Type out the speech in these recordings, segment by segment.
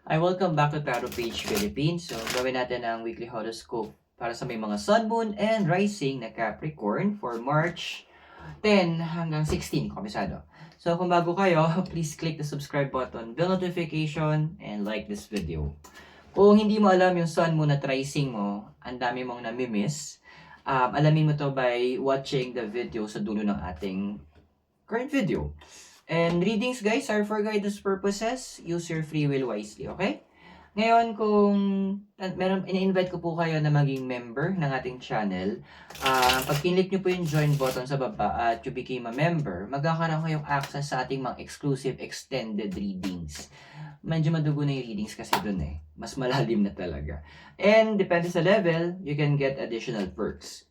I welcome back to Tarot Page Philippines. So, gawin natin ang weekly horoscope para sa may mga Sun, Moon, and Rising na Capricorn for March 10 hanggang 16, komisado. So, kung bago kayo, please click the subscribe button, bell notification, and like this video. Kung hindi mo alam yung Sun, Moon at Rising mo, ang dami mong namimiss. Alamin mo to by watching the video sa dulo ng ating current video. And readings, guys, are for guidance purposes. Use your free will wisely, okay? Ngayon, kung in-invite ko po kayo na maging member ng ating channel, pag kinlik nyo po yung join button sa baba at you became a member, magkakaroon kayong access sa ating mga exclusive extended readings. Medyo madugo na yung readings kasi dun eh. Mas malalim na talaga. And depende sa level, you can get additional perks.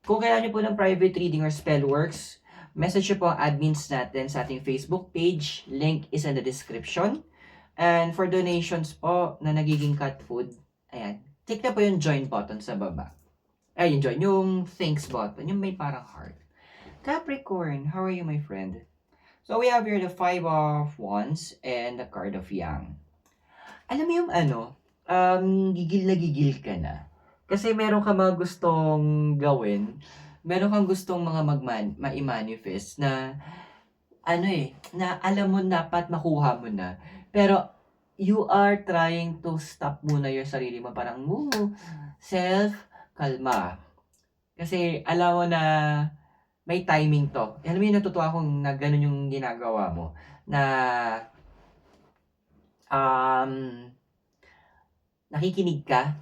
Kung kailangan nyo po ng private reading or spell works, message nyo po ang admins natin sa ating Facebook page. Link is in the description. And for donations po na nagiging cat food, ayan, click na po yung join button sa baba. Ay, yung join, yung thanks button, yung may parang heart. Capricorn, how are you, my friend? So we have here the 5 of Wands and the card of Yang. Alam mo yung gigil na gigil ka na. Kasi meron ka mga gustong gawin, meron kang gustong mga ma-manifest na na alam mo dapat makuha mo na. Pero you are trying to stop muna yung sarili mo. Parang, self, kalma. Kasi alam mo na may timing to. Alam mo yung natutuwa akong na ganun yung ginagawa mo. Na nakikinig ka,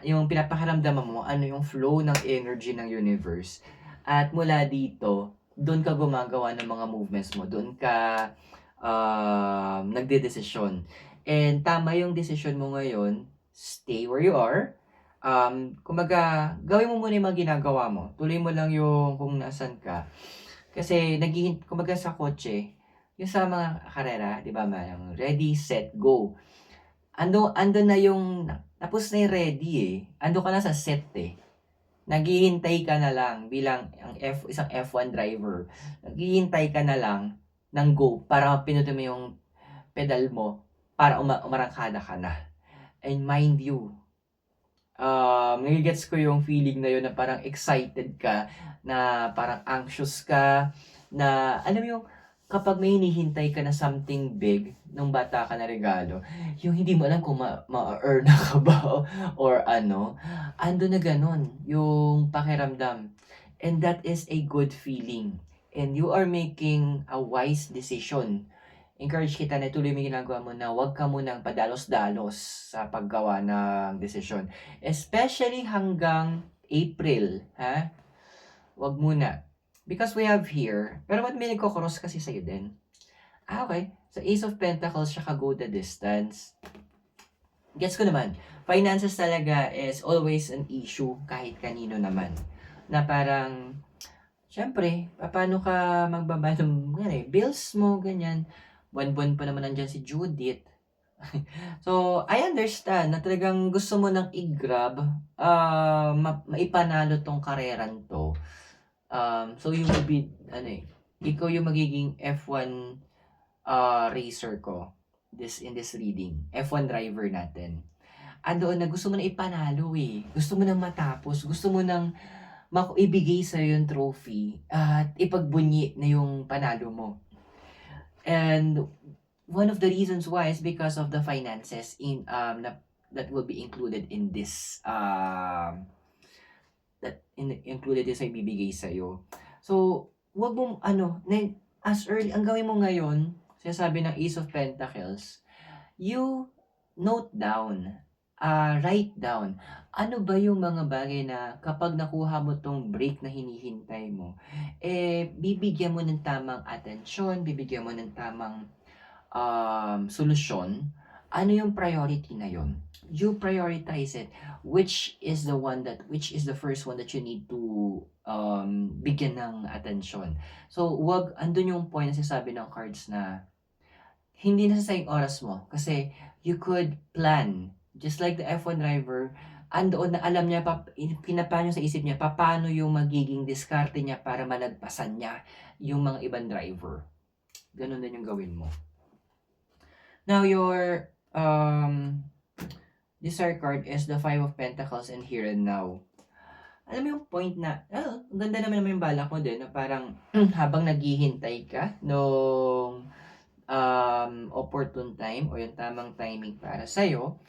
yung pinapakaramdaman mo ano yung flow ng energy ng universe. At mula dito, doon ka gumagawa ng mga movements mo. Doon ka nagdedesisyon. And tama yung decision mo ngayon, stay where you are. Kumbaga, gawin mo muna yung mga ginagawa mo. Tuloy mo lang yung kung nasan ka. Kasi kumbaga sa kotse, yung sa mga karera, di ba, yung ready, set, go. Ando na yung, tapos na yung ready eh. Ando ka na sa set eh. Naghihintay ka na lang bilang isang F1 driver. Naghihintay ka na lang ng go para pinutin mo yung pedal mo para umarangkada ka na. And mind you, nagigets ko yung feeling na yun na parang excited ka, na parang anxious ka, na alam mo yung kapag may hinihintay ka na something big nung bata ka na regalo, yung hindi mo alam kung ma-earn na ka ba or ano, ando na ganun yung pakiramdam. And that is a good feeling. And you are making a wise decision. Encourage kita na tuloy mo ginagawa mo na huwag ka munang padalos-dalos sa paggawa ng desisyon. Especially hanggang April, ha? Huwag muna. Because we have here, pero ba't may nagkocross kasi sa'yo din? Okay. So, Ace of Pentacles, siya go the distance. Gets ko naman. Finances talaga is always an issue kahit kanino naman. Na parang, syempre, paano ka magbabayad ng bills mo, ganyan. Buwan-buwan pa naman nandyan si Judith. So, I understand na talagang gusto mo nang i-grab, maipanalo tong kareran to. So you will be, ikaw yung magiging F1 racer ko in this reading. F1 driver natin. Andoon na gusto mo na ipanalo eh. Gusto mo nang matapos. Gusto mo nang ibigay sa yung trophy at ipagbunyi na yung panalo mo. And one of the reasons why is because of the finances that will be included in this included din sa ibibigay sa'yo. So, wag mong as early, ang gawin mo ngayon, sinasabi ng Ace of Pentacles, you note down, write down, ano ba yung mga bagay na kapag nakuha mo tong break na hinihintay mo, bibigyan mo ng tamang atensyon, bibigyan mo ng tamang solusyon. Ano yung priority na yon? You prioritize it. Which is the first one that you need to bigyan ng atensyon. So, andun yung point na sinasabi ng cards na hindi nasasayang oras mo. Kasi you could plan. Just like the F1 driver, andoon na alam niya, pinapano sa isip niya, paano yung magiging diskarte niya para malagpasan niya yung mga ibang driver. Ganun din yung gawin mo. Now, your Um, Desire card is the Five of Pentacles and Here and Now. Alam mo yung point na, ang ganda naman yung balak mo din, na parang habang naghihintay ka nung opportune time o yung tamang timing para sa'yo,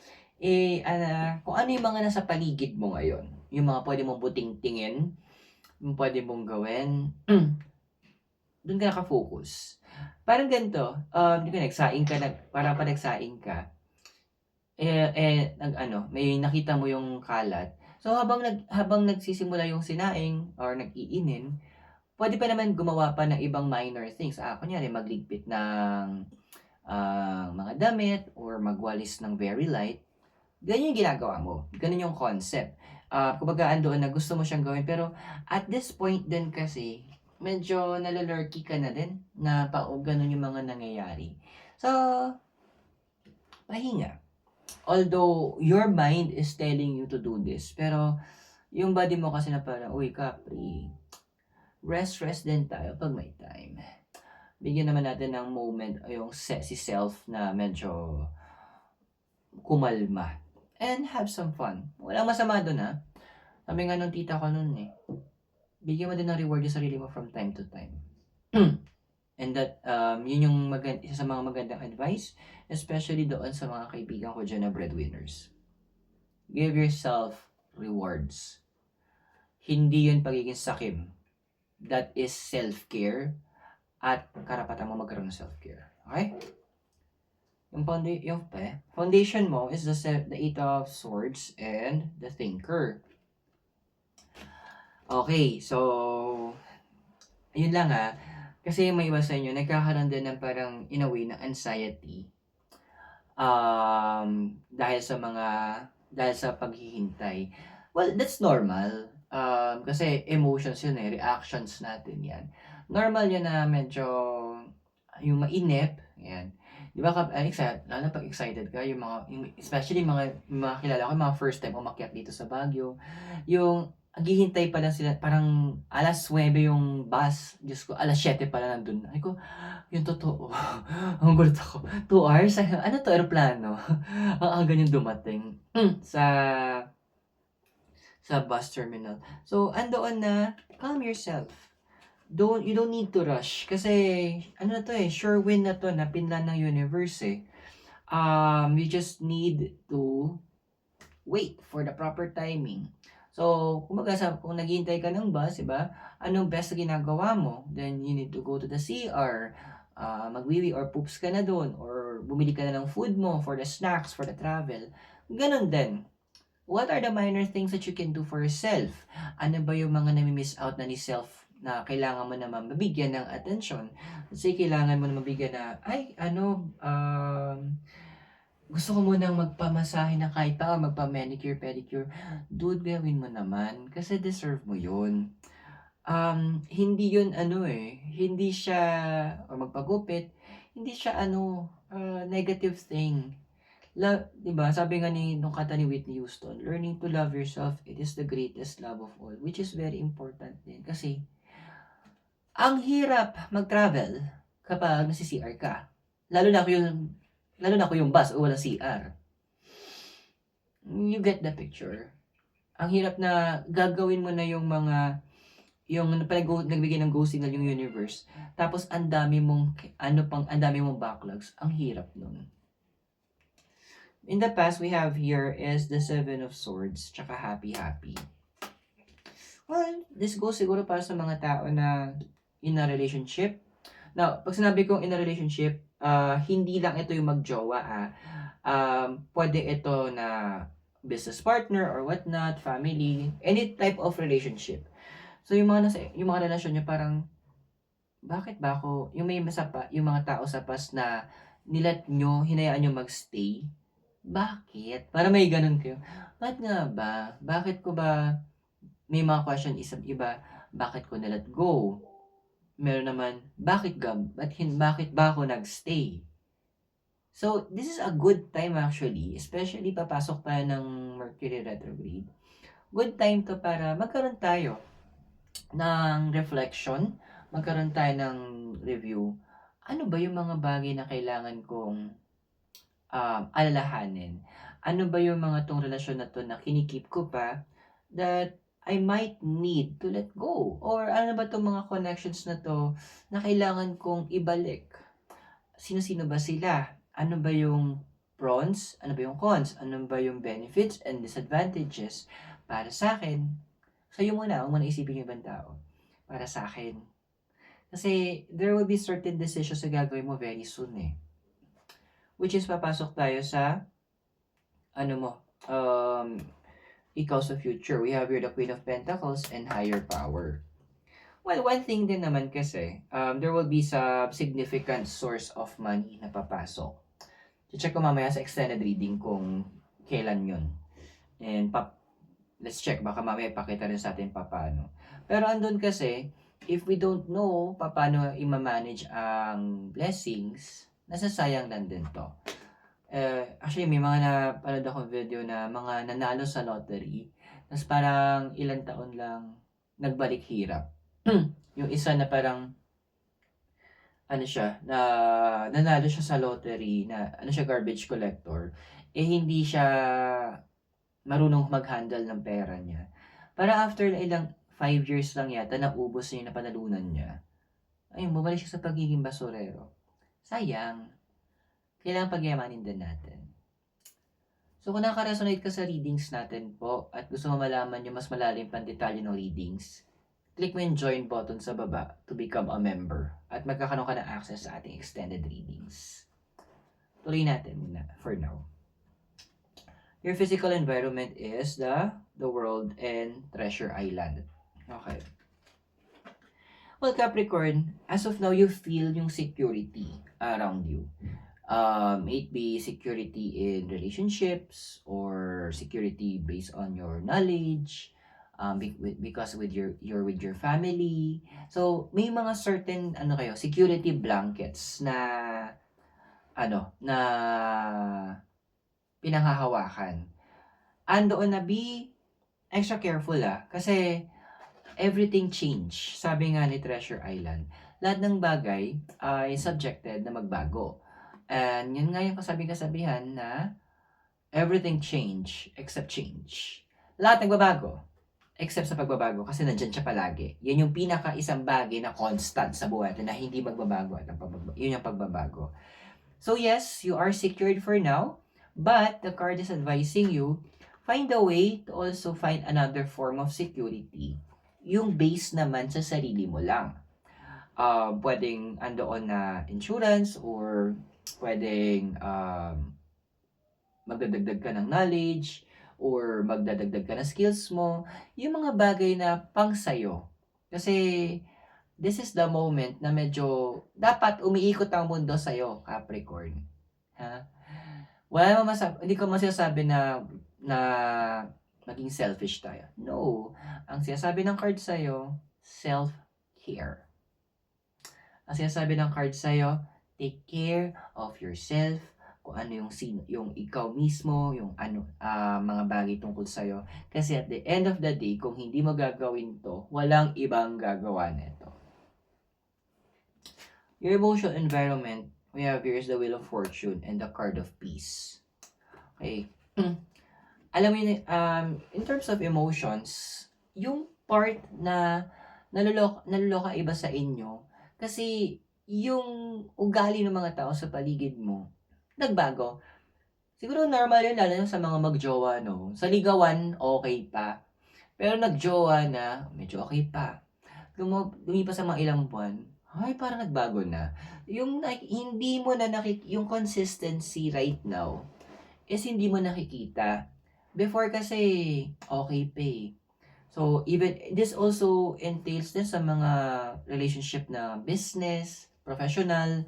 kung ano yung mga nasa paligid mo ngayon, yung mga pwede mong buting-tingin, yung pwede mong gawin, doon ka nakafocus. Parang ganito, di ba nagsaing ka, parang pa nagsaing ka, may nakita mo yung kalat. So habang nagsisimula yung sinaing or nag-iinin, pwede pa naman gumawa pa ng ibang minor things. Kunyari magligpit ng mga damit or magwalis ng very light. Ganyan yung ginagawa mo. Ganun yung concept. Kumbaga andoon na gusto mo siyang gawin, pero at this point din kasi medyo nalalurky ka na din na ganun yung mga nangyayari. So, pahinga. Although your mind is telling you to do this, pero yung body mo kasi na parang, uy, Capri, rest din tayo pag may time. Bigyan naman natin ng moment yung si self na medyo kumalma. And have some fun. Walang masama doon, ha. Sabi nga nung tita ko noon bigyan mo din ng reward yung sarili mo from time to time. And that, yun yung isa sa mga magandang advice, especially doon sa mga kaibigan ko dyan na breadwinners. Give yourself rewards. Hindi yun pagiging sakim. That is self-care at karapatan mo magkaroon ng self-care. Okay? Yung foundation mo is the Eight of Swords and the Thinker. Okay, so yun lang ha. Kasi may iba sa inyo, nagkakaroon din ng parang in a way na anxiety. Dahil sa paghihintay. Well, that's normal. Kasi emotions yun reactions natin yan. Normal yan na medyo yung mainip, yan. Di ba lalo pag excited ka, especially mga kilala ko, mga first time umakyat dito sa Baguio, yung naghihintay pa lang sila, parang alas 9 yung bus, Diyos ko, alas 7 pa lang nandun. Ay ko, yung totoo. Ang gulat ako. 2 hours? Ano to, aeroplano? Ang aga niyang dumating sa bus terminal. So, andoon na, calm yourself. You don't need to rush. Kasi, ano na to sure win na to, na pinlan ng universe you just need to wait for the proper timing. So, kumbaga kung naghihintay ka ng bus, diba? Anong best na ginagawa mo? Then, you need to go to the CR, magwiwi or poops ka na doon, or bumili ka na ng food mo for the snacks, for the travel. Ganon din. What are the minor things that you can do for yourself? Ano ba yung mga nami-miss out na ni self na kailangan mo naman mabigyan ng attention? Kasi kailangan mo na mabigyan na, gusto ko munang magpamasahe na kahit pa magpa-manicure, pedicure. Dude, gawin mo naman. Kasi deserve mo yun. Hindi yun hindi siya, or magpagupit, hindi siya negative thing. Diba? Sabi nga nung kanta ni Whitney Houston, learning to love yourself, it is the greatest love of all. Which is very important din. Kasi, ang hirap mag-travel kapag nasi-CR ka. Lalo na kung yung bus o walang CR. You get the picture. Ang hirap na gagawin mo na yung nagbigay ng go signal yung universe. Tapos ang dami mong backlogs. Ang hirap nun. In the past, we have here is the Seven of Swords, tsaka happy. Well, this goes siguro para sa mga tao na in a relationship. Now, pag sinabi kong in a relationship, hindi lang ito yung magjowa pwede ito na business partner or whatnot, family, any type of relationship. So yung mga relasyon niyo parang bakit ba ako yung mga tao sa past na hinayaan nyo magstay? Bakit? Para may ganun kayo. Bakit nga ba? Bakit ko ba may mga question iba, bakit ko na-let go? Meron naman, bakit ba ako nagstay? So, this is a good time actually, especially papasok tayo ng Mercury retrograde. Good time to para magkaroon tayo ng reflection, magkaroon tayo ng review. Ano ba yung mga bagay na kailangan kong alalahanin. Ano ba yung mga tong relasyon na 'to na kinikip ko pa that I might need to let go? Or ano ba 'tong mga connections na 'to na kailangan kong ibalik? Sino-sino ba sila? Ano ba yung pros? Ano ba yung cons? Ano ba yung benefits and disadvantages para sa akin? Sa'yo muna, huwag mo na isipin yung ibang tao. Para sa akin. Kasi there will be certain decisions na gagawin mo very soon eh. Which is papasok tayo sa ano mo, ikaw sa future. We have here the Queen of Pentacles and higher power. Well, one thing din naman kasi, there will be some significant source of money na papasok. Check ko mamaya sa extended reading kung kailan yun. And let's check, baka mamaya pakita rin sa atin paano. Pero andun kasi, if we don't know paano i-manage ang blessings, nasasayang lang din to. Actually, may mga napanood akong video na mga nanalo sa lottery, tapos parang ilang taon lang nagbalik hirap. Yung isa na parang ano siya, na nanalo siya sa lottery, na ano siya, garbage collector, eh hindi siya marunong mag-handle ng pera niya. Para after ilang 5 years lang yata, naubos niya yung napanalunan niya. Ayun, bumalik siya sa pagiging basurero. Sayang. Kailangan pagyamanin din natin. So kung nakaka-resonate ka sa readings natin po at gusto mo malaman yung mas malalim pang detalye ng readings, click mo yung join button sa baba to become a member at magkakaroon ka ng access sa ating extended readings. Tuloy natin muna for now. Your physical environment is the world and treasure island. Okay. Well, Capricorn, as of now, you feel yung security around you. It be security in relationships or security based on your knowledge, because with your family. So may mga certain security blankets na pinanghahawakan. Andoon na be extra careful kasi everything change. Sabi nga ni Treasure Island, lahat ng bagay ay subjected na magbago. And yun nga yung kasabihan na everything change except change. Lahat nagbabago except sa pagbabago kasi nandyan siya palagi. Yan yung pinaka-isang bagay na constant sa buhay natin na hindi magbabago at yun yung pagbabago. So yes, you are secured for now, but the card is advising you, find a way to also find another form of security. Yung base naman sa sarili mo lang. Pwedeng andoon na insurance or pwedeng magdadagdag ka ng knowledge or magdadagdag ka ng skills mo, yung mga bagay na pang sayo. Kasi this is the moment na medyo dapat umiikot ang mundo sa'yo, Capricorn. Ha? Hindi ko masasabi na maging selfish tayo. No. Ang sinasabi ng card sa'yo, self-care. Ang sinasabi ng card sa'yo, take care of yourself, kung ano yung ikaw mismo, yung mga bagay tungkol sa'yo. Kasi at the end of the day, kung hindi mo gagawin to, walang ibang gagawa nito. Your emotional environment, we have here is the Wheel of Fortune and the Card of Peace. Okay. Alam mo yun, in terms of emotions, yung part na naluloka iba sa inyo, kasi yung ugali ng mga tao sa paligid mo, nagbago. Siguro normal yun, lalo sa mga magjowa, no? Sa ligawan, okay pa. Pero nagjowa na, medyo okay pa. Lumipas sa mga ilang buwan, ay, parang nagbago na. Yung hindi mo na yung consistency right now is hindi mo nakikita. Before kasi, okay pa eh. So, even, this also entails din sa mga relationship na business, professional,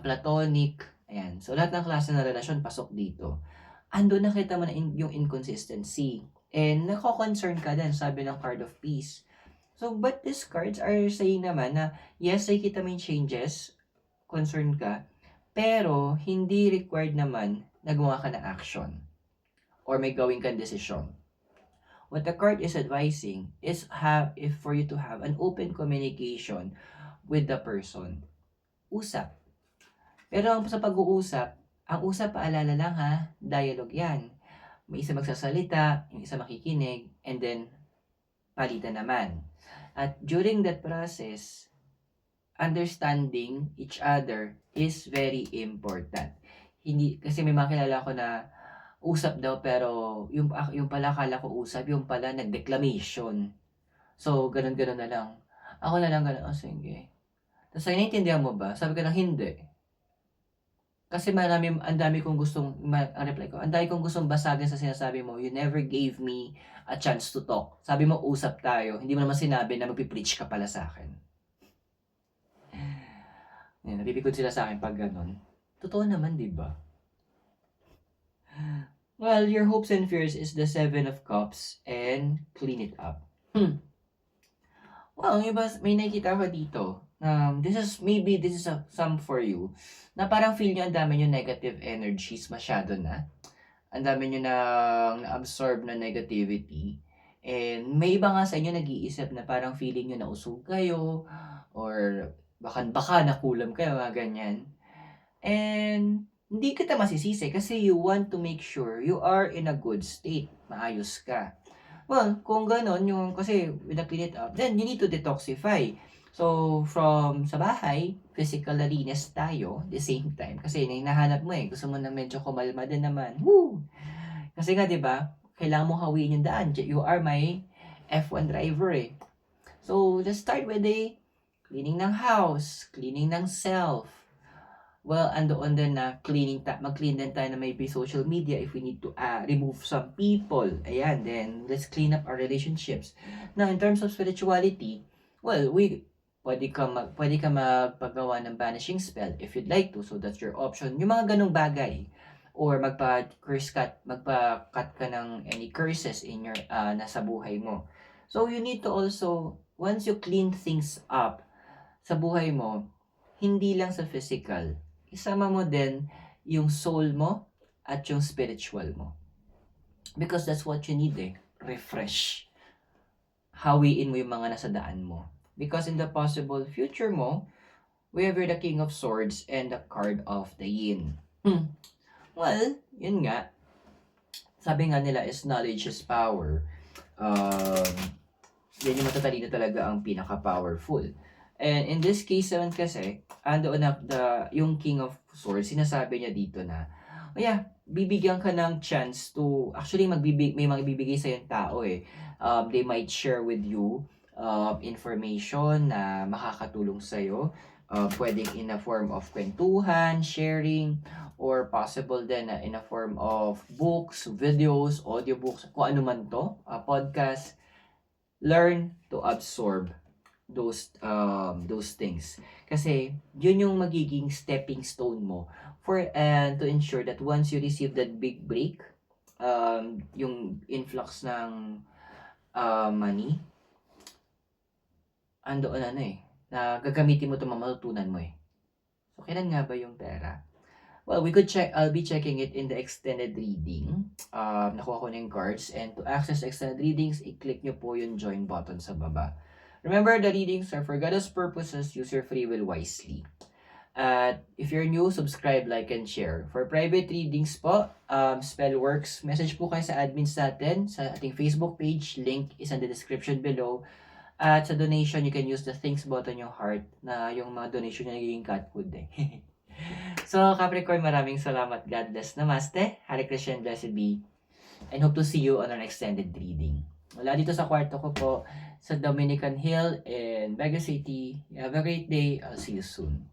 platonic, ayan. So, lahat ng klase ng relasyon pasok dito. Ando nakita mo na yung inconsistency. And nako-concern ka din, sabi ng Card of Peace. So, but these cards are saying naman na, yes, nakikita mo yung changes, concerned ka, pero hindi required naman na gumawa ka ng action or may gawin kang decision. What the card is advising is for you to have an open communication with the person. Usap. Pero sa pag-uusap, Ang usap, paalala lang ha, dialogue yan. May isa magsasalita, yung isa makikinig, and then palitan naman. At during that process, understanding each other is very important. Hindi, kasi may mga kilala ko na usap daw pero yung pala akala ko usap, yung pala nag-declamation. So, ganun-ganun na lang. Ako na lang ganun, oh sige. Tapos naiintindihan mo ba? Sabi ko na hindi. Kasi ang dami kong gustong, ang reply ko, ang dami kong gustong basagin sa sinasabi mo. You never gave me a chance to talk. Sabi mo, usap tayo. Hindi mo naman sinabi na magpipreach ka pala sa akin. Yan, napipikod sila sa akin pag ganun. Totoo naman, di ba? Well, your hopes and fears is the 7 of Cups and clean it up. Well, iba, may nakikita ko dito. This is some for you. Na parang feel nyo ang dami nyo negative energies masyado na. Ang dami nyo na-absorb na negativity. And may iba nga sa inyo nag-iisip na parang feeling nyo na usog kayo. Or baka nakulam kayo, mga ganyan. And hindi kita masisisi kasi you want to make sure you are in a good state. Maayos ka. Well, kung ganon, kasi with the clean it up, then you need to detoxify. So, from sa bahay, physical linis tayo, the same time. Kasi hinahanap mo gusto mo na medyo kumalma din naman. Woo! Kasi nga, di ba, kailangan mo hawiin yung daan. You are my F1 driver So, let's start with the cleaning ng house, cleaning ng self. Well, andoon din na mag-clean din tayo na maybe social media if we need to remove some people. Ayan, then let's clean up our relationships. Now, in terms of spirituality, well, pwede ka magpagawa ng banishing spell if you'd like to. So, that's your option. Yung mga ganong bagay. Or magpa-cut ka ng any curses in your nasa buhay mo. So, you need to also, once you clean things up sa buhay mo, hindi lang sa physical, isama mo din yung soul mo at yung spiritual mo. Because that's what you need refresh. Hawiin mo yung mga nasa daan mo. Because in the possible future mo, we have the King of Swords and the card of the Yin. Well, yun nga. Sabi nga nila is knowledge is power. Yan yung matatalino talaga ang pinaka-powerful. And in this case naman kasi, andoon na yung King of Swords, sinasabi niya dito na, bibigyan ka ng chance to, actually may magbibigay sa yung tao they might share with you information na makakatulong sa'yo. Pwedeng in a form of kwentuhan, sharing, or possible din in a form of books, videos, audiobooks, kung ano man to, podcast. Learn to absorb those things. Kasi yun yung magiging stepping stone mo to ensure that once you receive that big break, yung influx ng money, andoon na gagamitin mo ito, matutunan mo So, kailan nga ba yung pera? Well, I'll be checking it in the extended reading. Nakuha ko na yung cards. And to access extended readings, i-click nyo po yung join button sa baba. Remember, the readings are for God's purposes. Use your free will wisely. At if you're new, subscribe, like, and share. For private readings po, Spellworks, message po kayo sa admins natin sa ating Facebook page. Link is in the description below. At sa donation, you can use the thanks button yung heart na yung mga donation na nagiging cat food So, Capricorn, maraming salamat. God bless. Namaste. Hare Krishna and blessed be. And hope to see you on our extended reading. Wala dito sa kwarto ko po sa Dominican Hill in Baguio City. Have a great day. I'll see you soon.